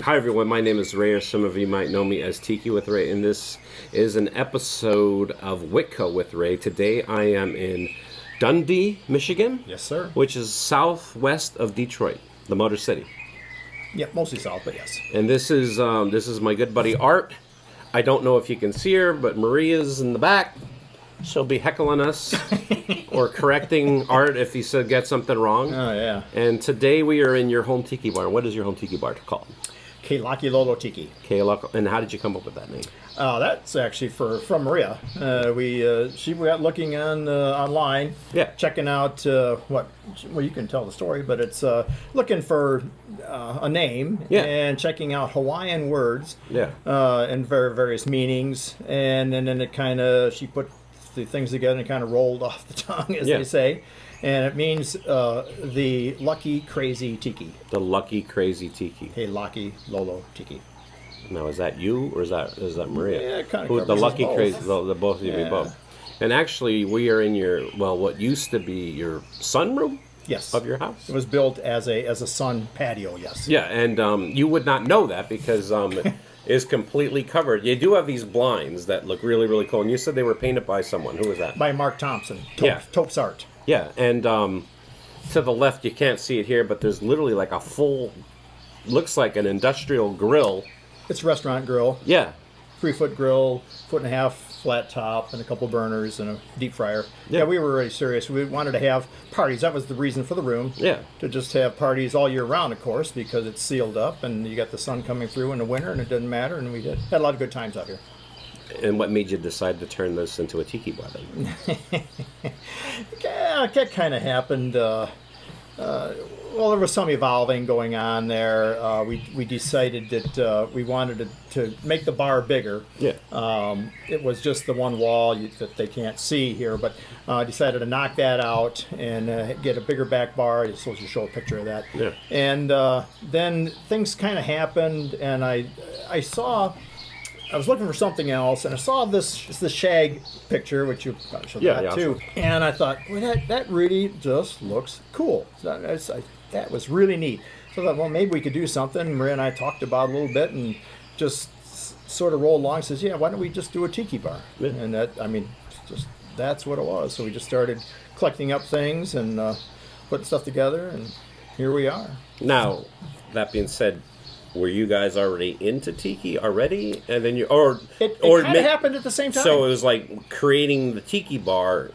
Hi everyone, my name is Ray, or some of you might know me as Tiki with Ray, and this is an episode of Witco with Ray. Today I am in Dundee, Michigan. Yes, sir. Which is southwest of Detroit, the Motor City. Yep, mostly south, but yes. And this is my good buddy Art. I don't know if you can see her, but Maria's in the back. She'll be heckling us or correcting Art if he gets something wrong. Oh, yeah. And today we are in your home tiki bar. What is your home tiki bar called? Laki Lolo Tiki. And how did you come up with that name? That's actually from Maria. She went looking online, checking out well, you can tell the story, but it's looking for a name and checking out Hawaiian words and various meanings, and then it kind of, she put the things together and kind of rolled off the tongue, as they say. And it means the lucky crazy tiki. The lucky crazy tiki. Hey, Laki Lolo Tiki. Now, is that you or is that Maria? Yeah, it kind of the lucky both. crazy. The both of you, both. And actually, we are in your what used to be your sunroom. Yes. Of your house. It was built as a sun patio. Yes. Yeah, and you would not know that because it is completely covered. You do have these blinds that look really, really cool. And you said they were painted by someone. Who was that? By Mark Thompson. Tope's Art. Yeah, and to the left, you can't see it here, but there's literally like a full, looks like an industrial grill. It's a restaurant grill. Yeah. 3-foot grill, 1.5 foot flat top, and a couple burners and a deep fryer. Yeah, we were really serious. We wanted to have parties. That was the reason for the room. Yeah. To just have parties all year round, of course, because it's sealed up and you got the sun coming through in the winter and it doesn't matter. And we had a lot of good times out here. And what made you decide to turn this into a tiki bar then? That kind of happened. Well, there was some evolving going on there. We decided that we wanted to make the bar bigger. Yeah. It was just the one wall that they can't see here, but decided to knock that out and get a bigger back bar. I'm supposed to show a picture of that. Yeah. And then things kind of happened, and I was looking for something else, and I saw this shag picture, which you probably showed that too. And I thought, well, that really just looks cool. That was really neat. So I thought, well, maybe we could do something. Maria and I talked about it a little bit, and just sort of rolled along. Says, yeah, why don't we just do a tiki bar? Yeah. And that's what it was. So we just started collecting up things and putting stuff together, and here we are. Now, that being said, were you guys already into tiki already, and then it kind of happened at the same time? So it was like creating the tiki bar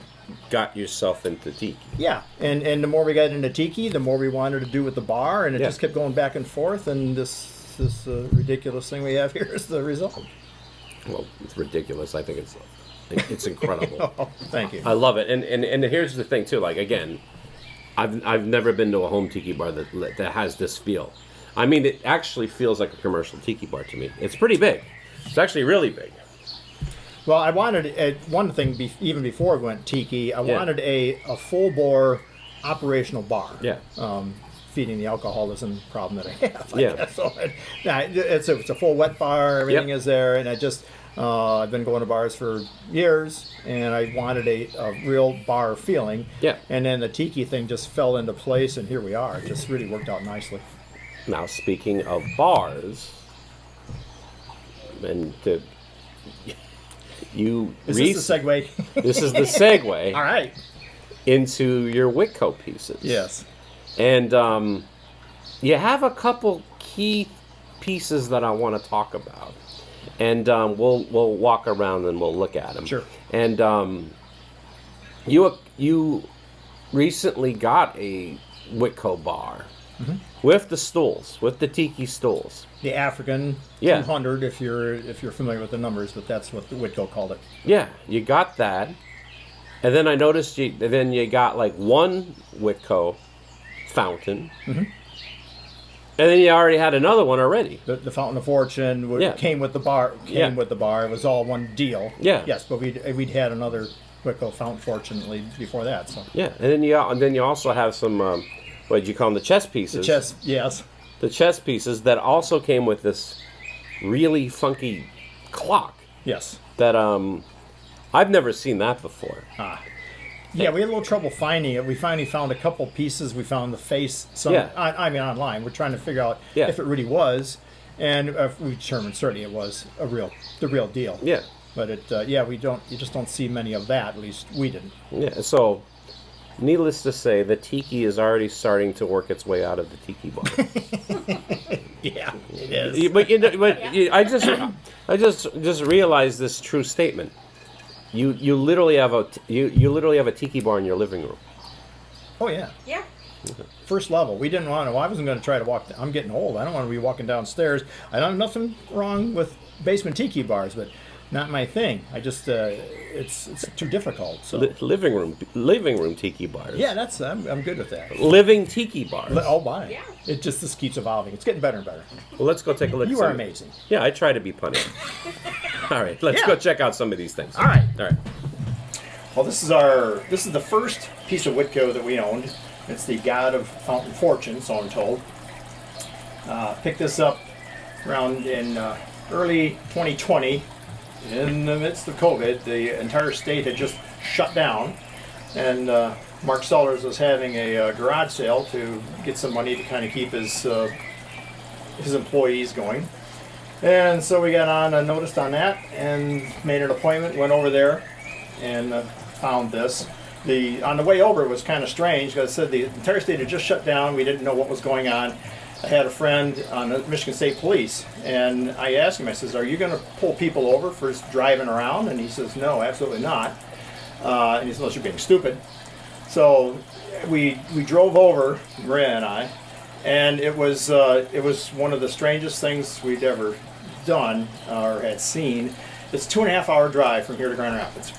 got yourself into tiki. Yeah, and the more we got into tiki, the more we wanted to do with the bar, and it just kept going back and forth. And this ridiculous thing we have here is the result. Well, it's ridiculous. I think it's incredible. Oh, thank you. I love it. And here's the thing too. Like again, I've never been to a home tiki bar that has this feel. I mean, it actually feels like a commercial tiki bar to me. It's pretty big. It's actually really big. Well, I wanted one thing even before we went tiki. I wanted a full-bore operational bar. Yeah. Feeding the alcoholism problem that I have. I guess. So it's a full wet bar. Everything is there, and I've been going to bars for years, and I wanted a real bar feeling. Yeah. And then the tiki thing just fell into place, and here we are. It just really worked out nicely. Now, speaking of bars, and this is the segue? This is the segue. All right. Into your Witco pieces. Yes. And you have a couple key pieces that I want to talk about, and we'll walk around and we'll look at them. Sure. And you recently got a Witco bar. Mm-hmm. With the stools, with the tiki stools. The African 200, if you're familiar with the numbers, but that's what the Witco called it. Yeah, you got that. And then I noticed you got like one Witco fountain. Mm-hmm. And then you already had another one already. The Fountain of Fortune came with the bar. With the bar. It was all one deal. Yeah. Yes, but we'd had another Witco fountain, fortunately, before that. So. Yeah, and then you also have some. What did you call them? The chess pieces. The chess, yes. The chess pieces that also came with this really funky clock. Yes. That I've never seen that before. Yeah, we had a little trouble finding it. We finally found a couple pieces. We found the face online. We're trying to figure out if it really was. And we determined certainly it was the real deal. Yeah. But you just don't see many of that. At least we didn't. Yeah. So, needless to say, the tiki is already starting to work its way out of the tiki bar. Yeah, it is. I just realized this true statement. You literally have a tiki bar in your living room. Oh yeah. Yeah. First level. We didn't want to. I wasn't going to try to walk. I'm getting old. I don't want to be walking downstairs. I don't have nothing wrong with basement tiki bars, but not my thing. I just it's too difficult. So Living room tiki bars. yeah, that's I'm good with that. Living tiki bars. Oh my! Yeah. It just keeps evolving. It's getting better and better. Well, let's go take a look. You are amazing. Yeah, I try to be punny. All right, let's go check out some of these things. All right. All right. Well, this is the first piece of Witco that we owned. It's the God of Fountain Fortune, so I'm told. Picked this up around in early 2020. In the midst of COVID, the entire state had just shut down, and Mark Sellers was having a garage sale to get some money to kind of keep his employees going. And so we got on noticed on that and made an appointment, went over there, and found this. On the way over, it was kind of strange because it said the entire state had just shut down. We didn't know what was going on. I had a friend on the Michigan State Police, and I asked him, I says, are you going to pull people over for driving around? And he says, no, absolutely not. And he says, unless you're being stupid. So we drove over, Maria and I, and it was one of the strangest things we'd ever done or had seen. It's a 2.5 hour drive from here to Grand Rapids.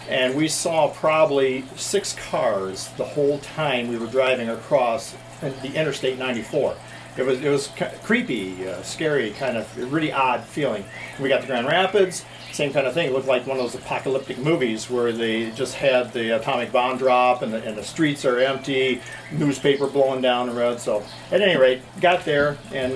And we saw probably 6 cars the whole time we were driving across the Interstate 94. It was creepy, scary, kind of really odd feeling. We got to Grand Rapids, same kind of thing. It looked like one of those apocalyptic movies where they just had the atomic bomb drop and the streets are empty, newspaper blowing down the road. So at any rate, got there and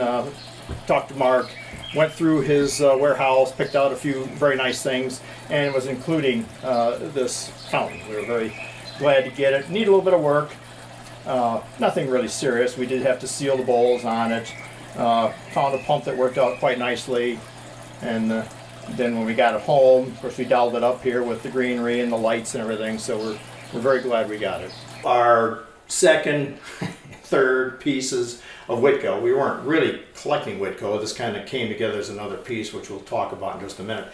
talked to Mark, went through his warehouse, picked out a few very nice things, and it was including this fountain. We were very glad to get it. Need a little bit of work. Nothing really serious. We did have to seal the bowls on it. Found a pump that worked out quite nicely. And then when we got it home, of course we dialed it up here with the greenery and the lights and everything. So we're very glad we got it. Our second, third pieces of Witco. We weren't really collecting Witco. This kind of came together as another piece, which we'll talk about in just a minute.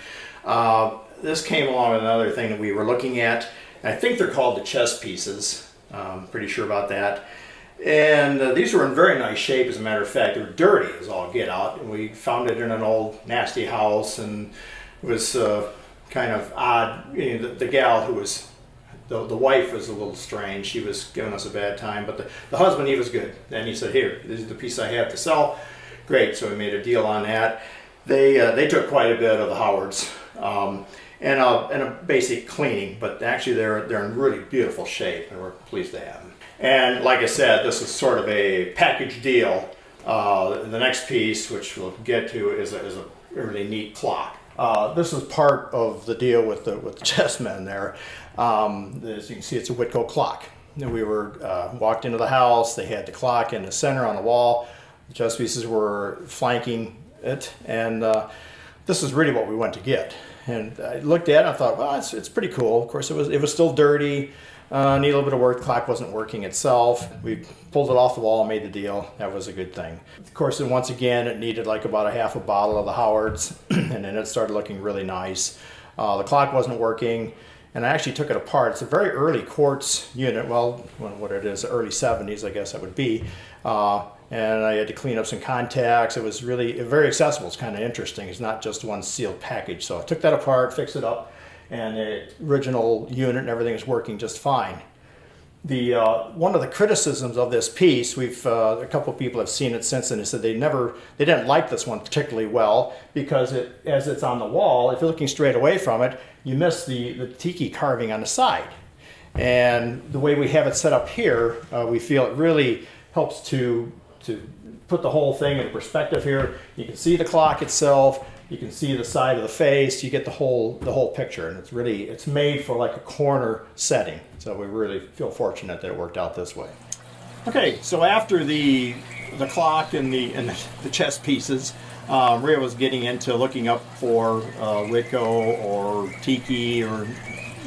This came along with another thing that we were looking at. I think they're called the chess pieces. I'm pretty sure about that. And these were in very nice shape, as a matter of fact. They were dirty as all get out. And we found it in an old nasty house, and it was kind of odd. You know, the gal who was, the wife was a little strange. She was giving us a bad time, but the husband, he was good. And he said, here, this is the piece I have to sell. Great, so we made a deal on that. They took quite a bit of the Howards. And a basic cleaning, but actually they're in really beautiful shape, and we're pleased to have them. And like I said, this is sort of a package deal. The next piece, which we'll get to, is a really neat clock. This is part of the deal with the chessmen there. As you can see, it's a Witco clock. And we walked into the house. They had the clock in the center on the wall. The chess pieces were flanking it, and this is really what we went to get. And I looked at it and I thought, well, it's pretty cool. Of course, it was still dirty, need a little bit of work. The clock wasn't working itself. We pulled it off the wall and made the deal. That was a good thing. Of course, and once again, it needed like about a half a bottle of the Howards, and then it started looking really nice. The clock wasn't working, and I actually took it apart. It's a very early quartz unit. Well, what it is, early 70s, I guess that would be. And I had to clean up some contacts. It was really very accessible. It's kind of interesting. It's not just one sealed package. So I took that apart, fixed it up, and the original unit and everything is working just fine. One of the criticisms of this piece, a couple of people have seen it since, and they said they didn't like this one particularly well because as it's on the wall, if you're looking straight away from it, you miss the tiki carving on the side. And the way we have it set up here, we feel it really helps to put the whole thing in perspective here. You can see the clock itself, you can see the side of the face, you get the whole picture, and it's made for like a corner setting. So we really feel fortunate that it worked out this way. Okay, so after the clock and the chess pieces, Maria was getting into looking up for Witco or Tiki or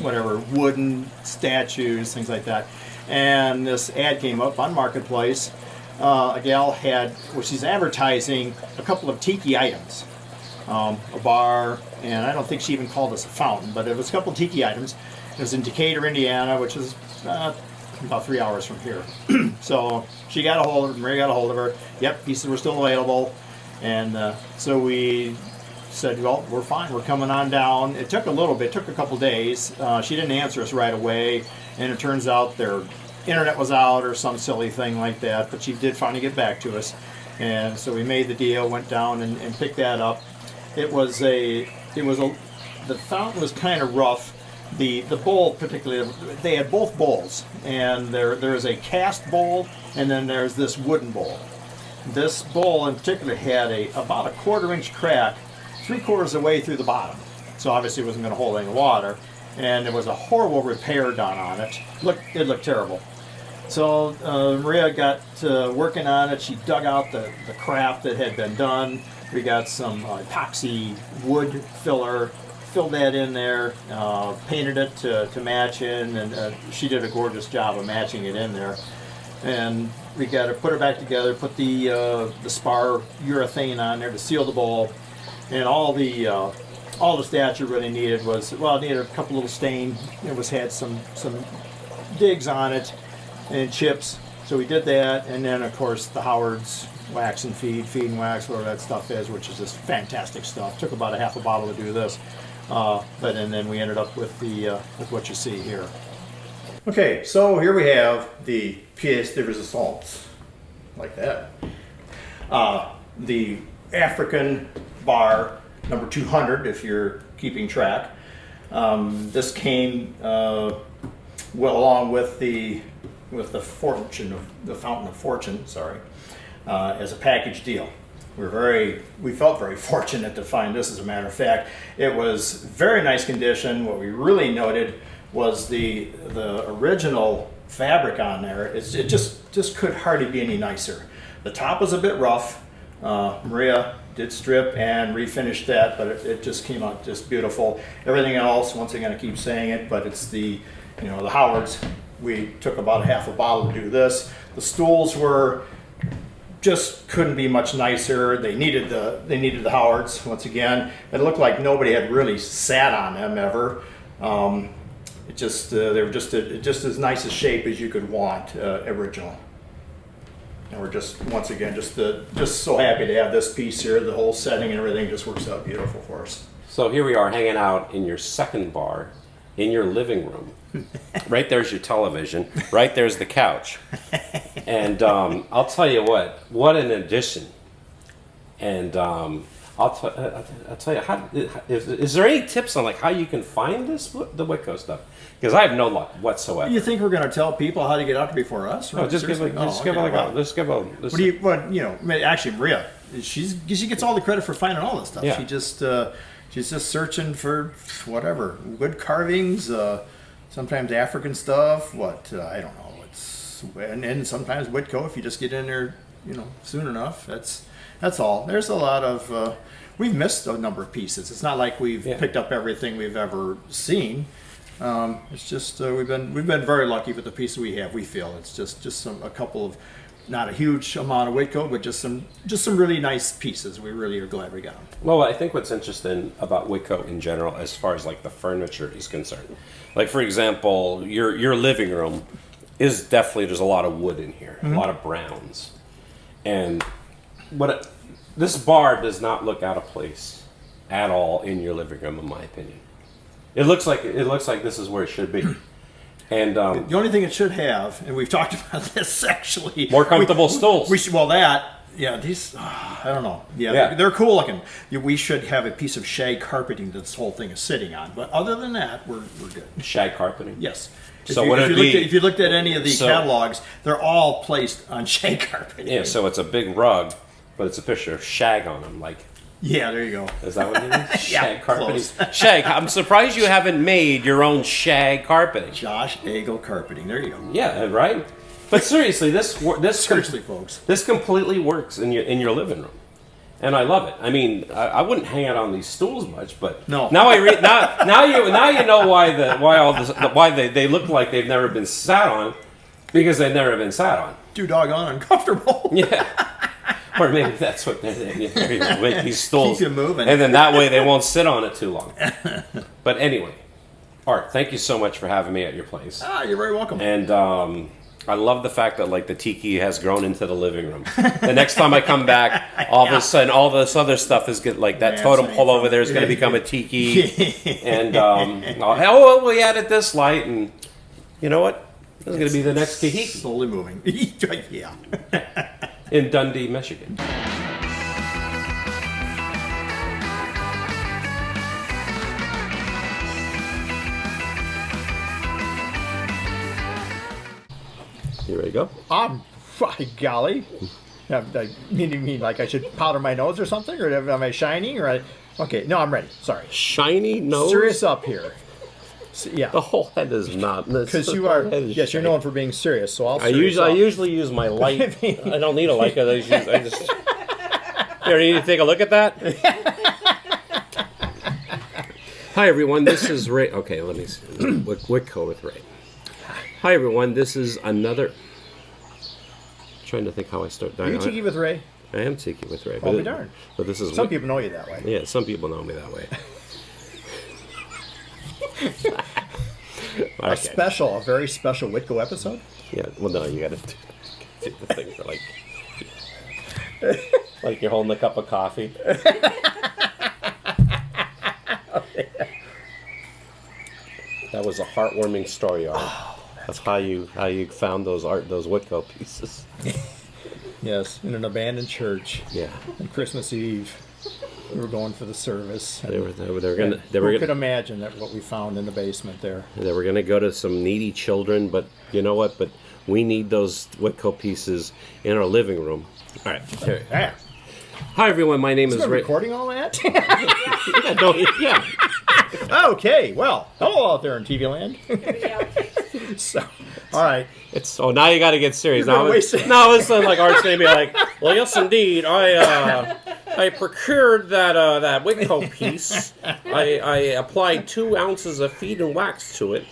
whatever, wooden statues, things like that. And this ad came up on Marketplace. A gal had, well, she's advertising a couple of Tiki items. A bar, and I don't think she even called us a fountain, but it was a couple of Tiki items. It was in Decatur, Indiana, which is about 3 hours from here. So she got a hold of her, Maria got a hold of her. Yep, pieces were still available. And so we said, well, we're fine, we're coming on down. It took a little bit, it took a couple days. She didn't answer us right away, and it turns out their internet was out or some silly thing like that, but she did finally get back to us. And so we made the deal, went down and picked that up. The fountain was kind of rough. The bowl particularly, they had both bowls, and there is a cast bowl, and then there's this wooden bowl. This bowl in particular had about a 1/4-inch crack 3/4 of the way through the bottom. So obviously it wasn't going to hold any water, and there was a horrible repair done on it. It looked terrible. So Maria got working on it. She dug out the crap that had been done. We got some epoxy wood filler, filled that in there, painted it to match in, and she did a gorgeous job of matching it in there. And we got to put it back together, put the spar urethane on there to seal the bowl, and all the statue really needed was, well, it needed a couple little stain. It had some digs on it and chips, so we did that. And then of course the Howard's wax and feed and wax, whatever that stuff is, which is just fantastic stuff. Took about a half a bottle to do this, and then we ended up with with what you see here. Okay, so here we have the pièce de résistance, like that. The African bar number 200, if you're keeping track. This came well along with the fountain of fortune, as a package deal. We felt very fortunate to find this. As a matter of fact, it was very nice condition. What we really noted was the original fabric on there. It just could hardly be any nicer. The top was a bit rough. Maria did strip and refinish that, but it just came out just beautiful. Everything else, once again I keep saying it, but it's the Howards. We took about a half a bottle to do this. The stools just couldn't be much nicer. They needed the Howards. Once again, it looked like nobody had really sat on them ever. They were just as nice a shape as you could want, original. And we're once again just so happy to have this piece here. The whole setting and everything just works out beautiful for us. So here we are hanging out in your second bar, in your living room. Right there's your television. Right there's the couch. And I'll tell you what an addition. And I'll tell you, is there any tips on how you can find the Witco stuff? Because I have no luck whatsoever. You think we're going to tell people how to get out there before us? No, Actually, Maria, she gets all the credit for finding all this stuff. Yeah. She's just searching for whatever wood carvings, sometimes African stuff. I don't know. And sometimes Witco if you just get in there, soon enough. That's all. There's a lot of. We've missed a number of pieces. It's not like we've picked up everything we've ever seen. It's just we've been very lucky with the pieces we have. We feel it's just a couple of, not a huge amount of Witco, but just some really nice pieces. We really are glad we got them. Well, I think what's interesting about Witco in general, as far as the furniture is concerned, for example, your living room is definitely, there's a lot of wood in here, a lot of browns, and this bar does not look out of place at all in your living room, in my opinion. It looks like this is where it should be. And the only thing it should have, and we've talked about this actually, more comfortable stools. These I don't know. They're cool looking. We should have a piece of shag carpeting that this whole thing is sitting on. But other than that, we're good. Shag carpeting. Yes. So if you looked at any of the catalogs, they're all placed on shag carpeting. Yeah. So it's a big rug, but it's a picture of shag on them, Yeah, there you go. Is that what it is? Shag carpeting. Close. Shag. I'm surprised you haven't made your own shag carpeting. Josh Agel carpeting. There you go. Yeah, right? But seriously, this Seriously, folks. This completely works in your living room, and I love it. I mean, I wouldn't hang it on these stools much, but no. Now you know why they look like they've never been sat on, because they've never been sat on. Too doggone uncomfortable. Yeah. Or maybe that's what they're make these stools. Keep you moving. And then that way they won't sit on it too long. But anyway, Art, thank you so much for having me at your place. You're very welcome. And I love the fact that like the tiki has grown into the living room. The next time I come back, all of a sudden all this other stuff is good. Like that totem pole over there is going to become a tiki. And we added this light, and you know what? This is going to be the next Kahiki. Slowly moving. Yeah. In Dundee, Michigan. You ready to go? By golly. You mean like I should powder my nose or something? Or am I shining? Okay, no, I'm ready. Sorry. Shiny nose? Serious up here. Yeah. The whole head is not. Because you are, yes, you're known for being serious, so I usually use my light. I don't need a light, because I just... You need to take a look at that? Hi, everyone. This is Ray. Okay, let me see. Witco with Ray. Hi, everyone. This is another... trying to think how I start. Are you Tiki with Ray? I am Tiki with Ray. Well, be darned. But this is... Some people know you that way. Yeah, some people know me that way. A very special Witco episode? Yeah, well, no, you gotta do the thing for like you're holding a cup of coffee. That was a heartwarming story, Art. That's how you found those Witco pieces. Yes, in an abandoned church. Yeah. On Christmas Eve. We were going for the service. Who could imagine that what we found in the basement there? They were going to go to some needy children, but you know what? But we need those Witco pieces in our living room. All right. Here. Yeah. Hi, everyone. My name is Ray. Recording all that? Yeah. Okay. Well, hello out there in TV land. So, all right. Now you got to get serious. Now it's like Art's going to be like, well, yes, indeed. I procured that Witco piece. I applied 2 ounces of feed and wax to it.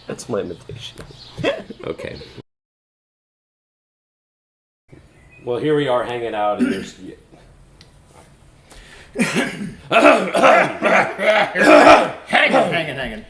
That's my imitation. Okay. Well, here we are hanging out, and there's... Hanging.